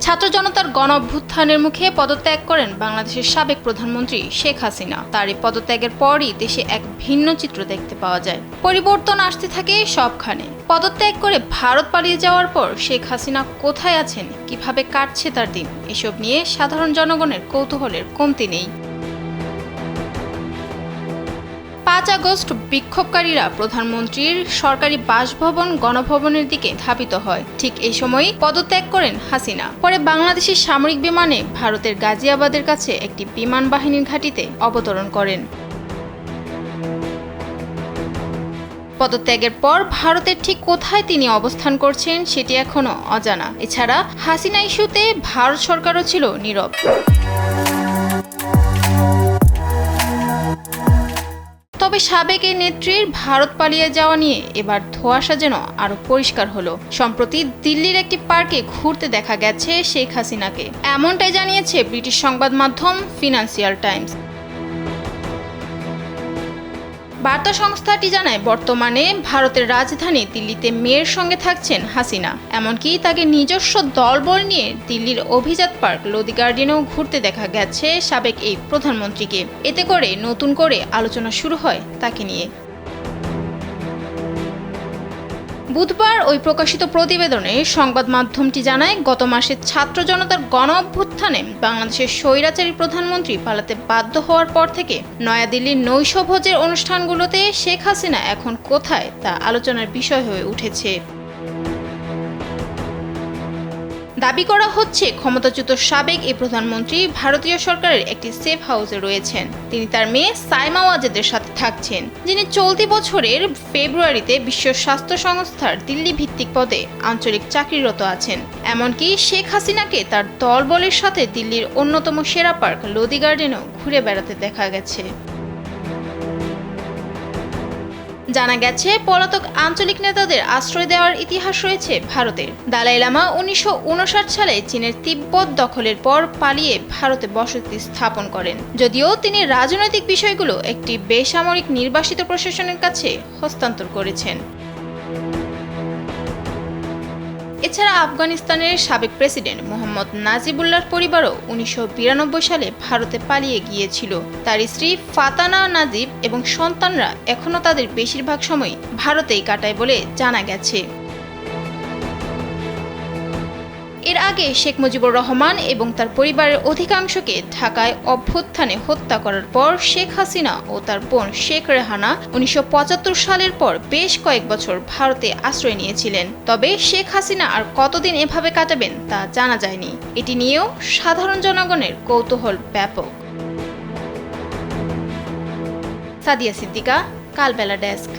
ছাত্র জনতার গণ অভ্যুত্থানের মুখে পদত্যাগ করেন বাংলাদেশের সাবেক প্রধানমন্ত্রী শেখ হাসিনা। তার এই পদত্যাগের পরই দেশে এক ভিন্ন চিত্র দেখতে পাওয়া যায়। পরিবর্তন আসতে থাকে সবখানে। পদত্যাগ করে ভারত পালিয়ে যাওয়ার পর শেখ হাসিনা কোথায় আছেন, কিভাবে কাটছে তার দিন, এসব নিয়ে সাধারণ জনগণের কৌতূহলের কমতি নেই। ৫ আগস্ট বিক্ষোভকারীরা প্রধানমন্ত্রীর সরকারি বাসভবন গণভবনের দিকে ধাবিত হয়। ঠিক এই সময়ই পদত্যাগ করেন হাসিনা। পরে বাংলাদেশের সামরিক বিমানে ভারতের গাজিয়াবাদের কাছে একটি বিমান বাহিনীর ঘাঁটিতে অবতরণ করেন। পদত্যাগের পর ভারতের ঠিক কোথায় তিনি অবস্থান করছেন সেটি এখনো অজানা। এছাড়া হাসিনা ইস্যুতে ভারত সরকারও ছিল নীরব। তবে সাবেক এই নেত্রীর ভারত পালিয়ে যাওয়া নিয়ে এবার ধোঁয়াশা যেন আরো পরিষ্কার হলো। সম্প্রতি দিল্লির একটি পার্কে ঘুরতে দেখা গেছে শেখ হাসিনাকে, এমনটাই জানিয়েছে ব্রিটিশ সংবাদ মাধ্যম ফিনান্সিয়াল টাইমস। বার্তা সংস্থাটি জানায়, বর্তমানে ভারতের রাজধানী দিল্লিতে মেয়ের সঙ্গে থাকছেন হাসিনা। এমনকি তাকে নিজস্ব দলবল নিয়ে দিল্লির অভিজাত পার্ক লোদি গার্ডেনেও ঘুরতে দেখা গেছে সাবেক এই প্রধানমন্ত্রীকে। এতে করে নতুন করে আলোচনা শুরু হয় তাকে নিয়ে। বুধবার ওই প্রকাশিত প্রতিবেদনে সংবাদ মাধ্যমটি জানায়, গত মাসে ছাত্র জনতার গণ অভ্যুত্থানে বাংলাদেশের স্বৈরাচারী প্রধানমন্ত্রী পালাতে বাধ্য হওয়ার পর থেকে নয়াদিল্লির নৈশভোজের অনুষ্ঠানগুলোতে শেখ হাসিনা এখন কোথায় তা আলোচনার বিষয় হয়ে উঠেছে। দাবি করা হচ্ছে, ক্ষমতাচ্যুত সাবেক এই প্রধানমন্ত্রী ভারতীয় সরকারের একটি সেফ হাউসে রয়েছেন। তিনি তার মেয়ে সাইমা ওয়াজেদের সাথে থাকছেন, যিনি চলতি বছরের ফেব্রুয়ারিতে বিশ্ব স্বাস্থ্য সংস্থার দিল্লি ভিত্তিক পদে আঞ্চলিক চাকরিরত আছেন। এমনকি শেখ হাসিনাকে তার দলবলের সাথে দিল্লির অন্যতম সেরা পার্ক লোদি গার্ডেনেও ঘুরে বেড়াতে দেখা গেছে। জানা গেছে, পলাতক আঞ্চলিক নেতাদের আশ্রয় দেওয়ার ইতিহাস রয়েছে ভারতের। দালাই লামা ১৯৫৯ সালে চীনের তিব্বত দখলের পর পালিয়ে ভারতে বসতি স্থাপন করেন, যদিও তিনি রাজনৈতিক বিষয়গুলো একটি বেসামরিক নির্বাসিত প্রশাসনের কাছে হস্তান্তর করেছেন। এছাড়া আফগানিস্তানের সাবেক প্রেসিডেন্ট মোহাম্মদ নাজিবুল্লাহর পরিবারও ১৯৯২ সালে ভারতে পালিয়ে গিয়েছিল। তার স্ত্রী ফাতানা নাজিব এবং সন্তানরা এখনও তাদের বেশিরভাগ সময় ভারতেই কাটায় বলে জানা গেছে। এর আগে শেখ মুজিবুর রহমান এবং তার পরিবারের অধিকাংশকে ঢাকায় অভ্যুত্থানে হত্যা করার পর শেখ হাসিনা ও তার বোন শেখ রেহানা ১৯৭৫ সালের পর বেশ কয়েক বছর ভারতে আশ্রয় নিয়েছিলেন। তবে শেখ হাসিনা আর কতদিন এভাবে কাটাবেন তা জানা যায়নি। এটি নিয়েও সাধারণ জনগণের কৌতূহল ব্যাপক। সাদিয়া সিদ্দিকা, কালবেলা ডেস্ক।